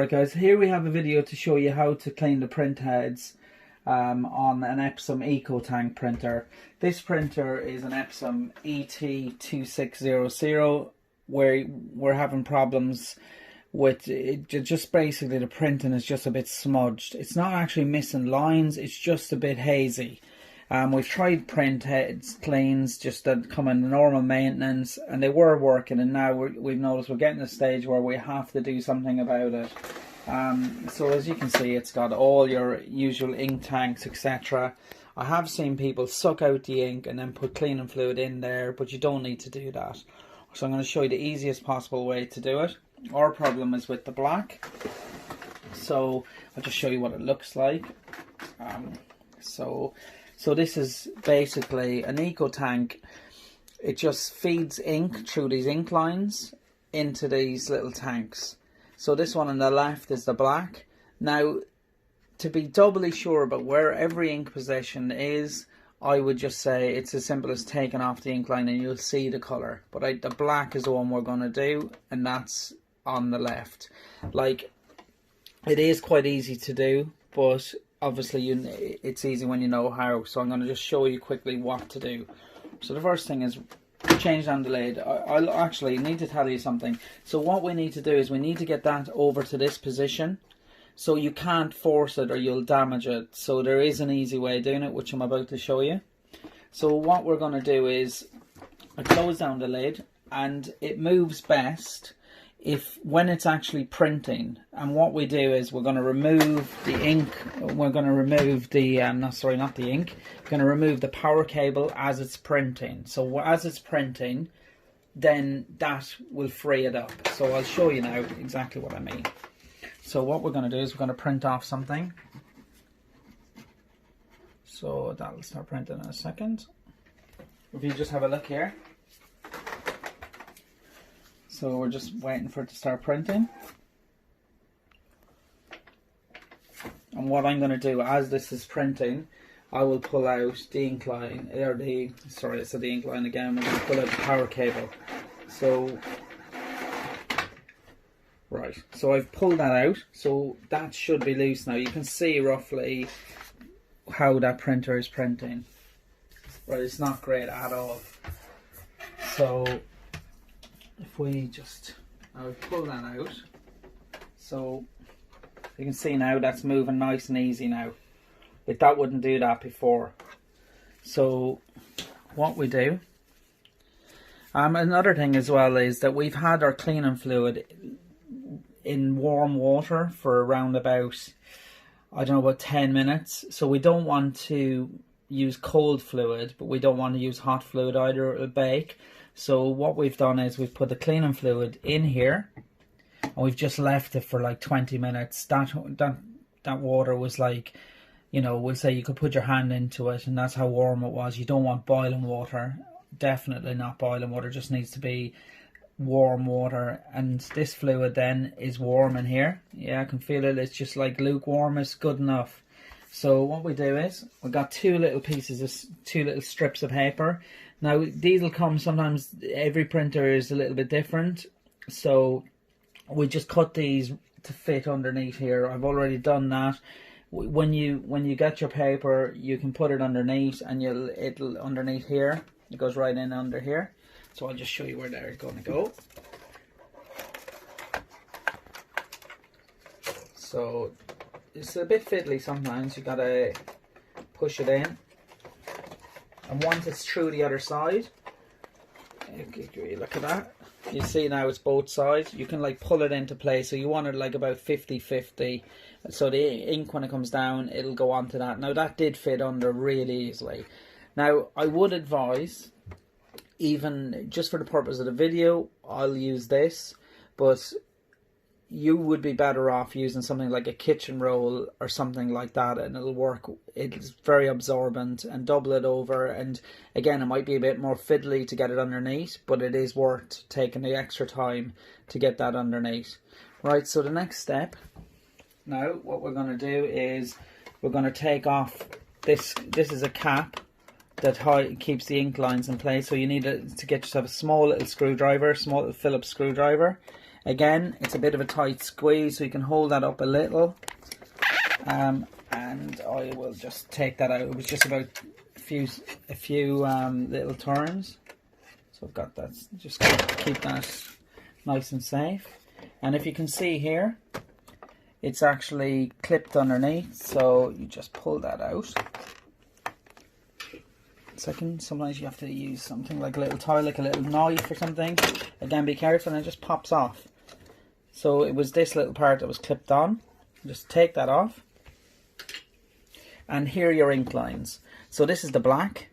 Alright guys, here we have a video to show you how to clean the print heads on an Epsom EcoTank printer. This printer is an Epsom ET2600 where we're having problems with it. Just basically the printing is just a bit smudged. It's not actually missing lines, it's just a bit hazy. We've tried print heads cleans just that come in normal maintenance and they were working, and now we've noticed we're getting to a stage where we have to do something about it. So as you can see, it's got all your usual ink tanks, etc. I have seen people suck out the ink and then put cleaning fluid in there, but you don't need to do that. So I'm going to show you the easiest possible way to do it. Our problem is with the black, so I'll just show you what it looks like. So this is basically an EcoTank. It just feeds ink through these ink lines into these little tanks. So this one on the left is the black. Now, to be doubly sure about where every ink position is, I would just say it's as simple as taking off the ink line and you'll see the colour. But the black is the one we're going to do, and that's on the left. Like, it is quite easy to do, but obviously it's easy when you know how. So I'm going to just show you quickly what to do. So the first thing is change down the lid. I'll actually need to tell you something. So what we need to do is we need to get that over to this position. So you can't force it or you'll damage it. So there is an easy way of doing it, which I'm about to show you. So what we're going to do is I close down the lid, and it moves best when it's actually printing. And what we do is we're going to remove the ink. We're going to remove the not the ink. We're going to remove the power cable as it's printing. So as it's printing, then that will free it up. So I'll show you now exactly what I mean. So what we're going to do is we're going to print off something. So that'll start printing in a second. If you just have a look here. So we're just waiting for it to start printing. And what I'm going to do as this is printing, I will pull out the ink line, or the ink line again. We're going to pull out the power cable. So, right, so I've pulled that out. So that should be loose now. You can see roughly how that printer is printing. Right, it's not great at all. So if we just, I'll pull that out, so you can see now that's moving nice and easy now. Like, that wouldn't do that before. So what we do, another thing as well is that we've had our cleaning fluid in warm water for around about, I don't know, about 10 minutes. So we don't want to use cold fluid, but we don't want to use hot fluid either, it'll bake. So what we've done is we've put the cleaning fluid in here, and we've just left it for like 20 minutes. That water was like, you know, we'll say you could put your hand into it, and that's how warm it was. You don't want boiling water. Definitely not boiling water. It just needs to be warm water. And this fluid then is warm in here. Yeah, I can feel it. It's just like lukewarm. It's good enough. So what we do is we've got two little strips of paper. Now these will come, sometimes every printer is a little bit different, so we just cut these to fit underneath here. I've already done that. When you get your paper, you can put it underneath, and it'll underneath here. It goes right in under here. So I'll just show you where they're going to go. So it's a bit fiddly sometimes. You gotta push it in. And once it's through the other side, look at that. You see now it's both sides. You can like pull it into place. So you want it like about 50-50. So the ink, when it comes down, it'll go onto that. Now that did fit under really easily. Now I would advise, even just for the purpose of the video, I'll use this. But you would be better off using something like a kitchen roll or something like that, and it'll work. It's very absorbent, and double it over. And again, it might be a bit more fiddly to get it underneath, but it is worth taking the extra time to get that underneath. Right, so the next step, now what we're going to do is we're going to take off this. This is a cap that keeps the ink lines in place. So you need to get yourself a small little screwdriver, small little Phillips screwdriver. Again, it's a bit of a tight squeeze, so you can hold that up a little. And I will just take that out. It was just about a few little turns. So I've got that. Just keep that nice and safe. And if you can see here, it's actually clipped underneath. So you just pull that out. Second, sometimes you have to use something like a little toy, like a little knife or something. Again, be careful, and it just pops off. So it was this little part that was clipped on. Just take that off. And here are your ink lines. So this is the black,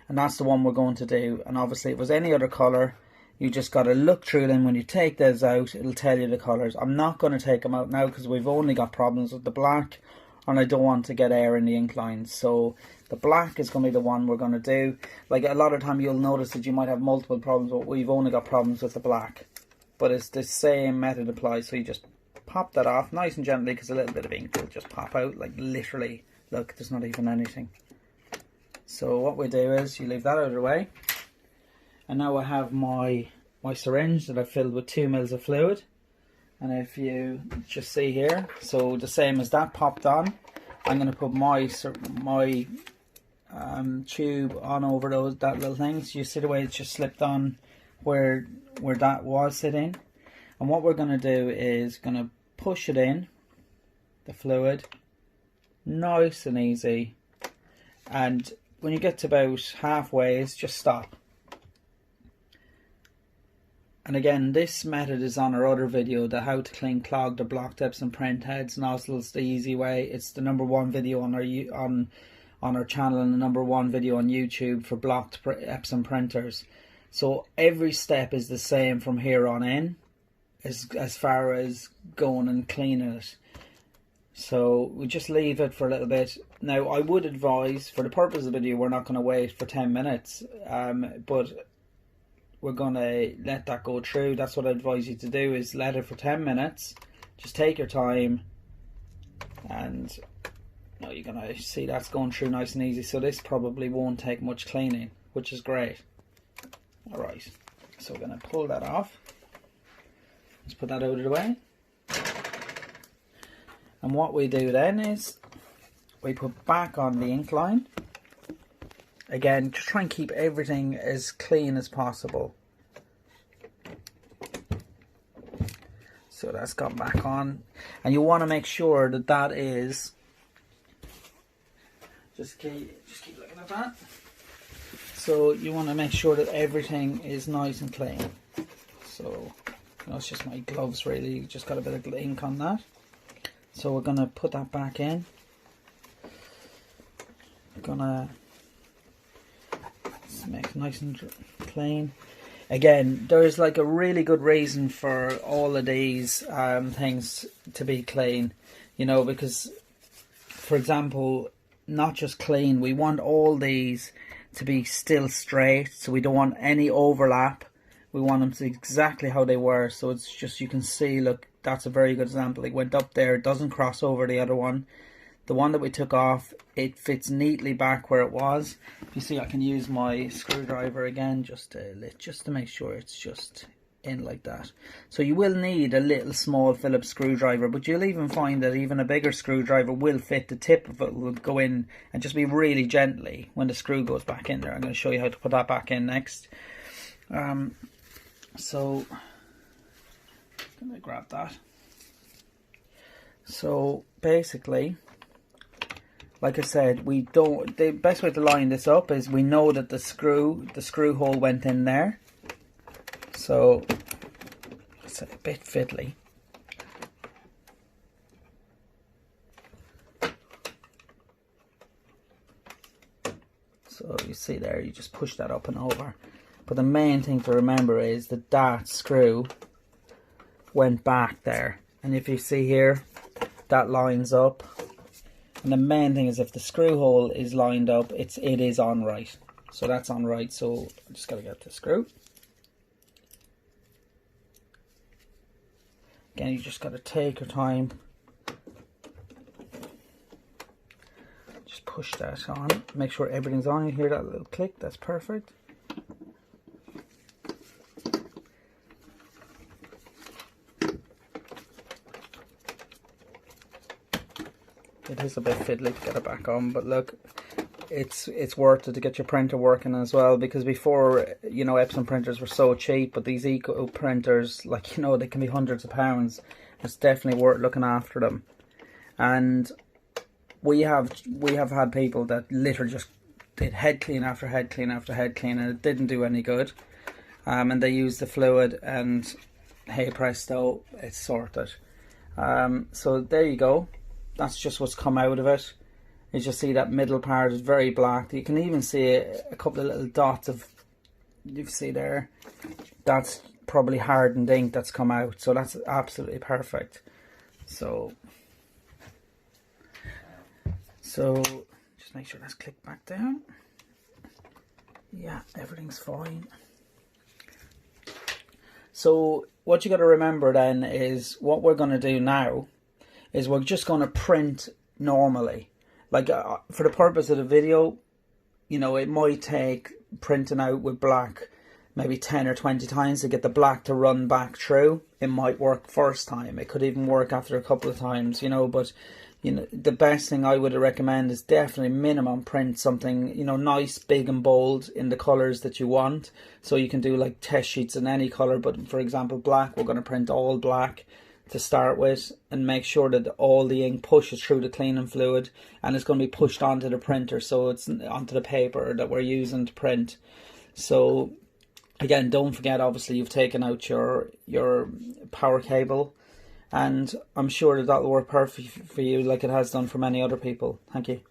and that's the one we're going to do. And obviously, if it was any other colour, you just got to look through them. When you take those out, it'll tell you the colours. I'm not going to take them out now because we've only got problems with the black, and I don't want to get air in the ink lines. So the black is going to be the one we're going to do. Like a lot of time you'll notice that you might have multiple problems, but we've only got problems with the black. But it's the same method applies. So you just pop that off nice and gently, because a little bit of ink will just pop out, like literally. Look, there's not even anything. So what we do is you leave that out of the way. And now I have my syringe that I've filled with 2 mils of fluid. And if you just see here, so the same as that popped on, I'm going to put my tube on over that little thing. So you see the way it's just slipped on where that was sitting. And what we're going to do is going to push it in, the fluid, nice and easy. And when you get to about halfway, just stop. And again, this method is on our other video, the how to clean clogged or blocked Epsom print heads, nozzles the easy way. It's the #1 video on our channel, and the #1 video on YouTube for blocked Epsom printers. So every step is the same from here on in, as far as going and cleaning it. So we just leave it for a little bit. Now I would advise, for the purpose of the video, we're not going to wait for 10 minutes, but we're going to let that go through. That's what I advise you to do, is let it for 10 minutes. Just take your time, and you're going to see that's going through nice and easy. So this probably won't take much cleaning, which is great. Alright, so we're going to pull that off. Let's put that out of the way. And what we do then is we put back on the ink line. Again, just try and keep everything as clean as possible. So that's gone back on. And you want to make sure that that is... Just keep looking at that. So you want to make sure that everything is nice and clean. So, it's just my gloves really. Just got a bit of ink on that. So we're going to put that back in. We're going to make it nice and clean. Again, there's like a really good reason for all of these things to be clean. Because, for example, not just clean, we want all these to be still straight. So we don't want any overlap. We want them to be exactly how they were. So it's just, you can see, look, that's a very good example. It went up there, it doesn't cross over the other one. The one that we took off, it fits neatly back where it was. You see, I can use my screwdriver again just to make sure it's just in like that. So you will need a little small Phillips screwdriver, but you'll even find that even a bigger screwdriver will fit. The tip of it will go in and just be really gently when the screw goes back in there. I'm going to show you how to put that back in next. So I'm going to grab that. So basically, like I said, the best way to line this up is we know that the screw hole went in there. So it's a bit fiddly. So you see there, you just push that up and over. But the main thing to remember is that that screw went back there. And if you see here, that lines up. And the main thing is, if the screw hole is lined up, it is on right. So that's on right. So I just got to get the screw. Again, you just got to take your time. Just push that on. Make sure everything's on. You hear that little click? That's perfect. It is a bit fiddly to get it back on, but look, it's worth it to get your printer working as well, because before, you know, Epson printers were so cheap, but these eco printers, like, you know, they can be hundreds of pounds. It's definitely worth looking after them. And we have had people that literally just did head clean after head clean after head clean, and it didn't do any good. And they used the fluid, and hey presto, it's sorted. So there you go. That's just what's come out of it. You just see that middle part is very black. You can even see a couple of little dots of, you see there, that's probably hardened ink that's come out. So that's absolutely perfect. So just make sure that's clicked back down. Yeah, everything's fine. So what you got to remember then is, what we're going to do now is we're just going to print normally. Like for the purpose of the video, you know, it might take printing out with black maybe 10 or 20 times to get the black to run back through. It might work first time. It could even work after a couple of times, you know, but you know, the best thing I would recommend is definitely minimum print something, you know, nice, big and bold in the colours that you want. So you can do like test sheets in any colour, but for example black, we're going to print all black to start with, and make sure that all the ink pushes through the cleaning fluid, and it's going to be pushed onto the printer, so it's onto the paper that we're using to print. So again, don't forget, obviously you've taken out your power cable, and I'm sure that will work perfect for you like it has done for many other people. Thank you.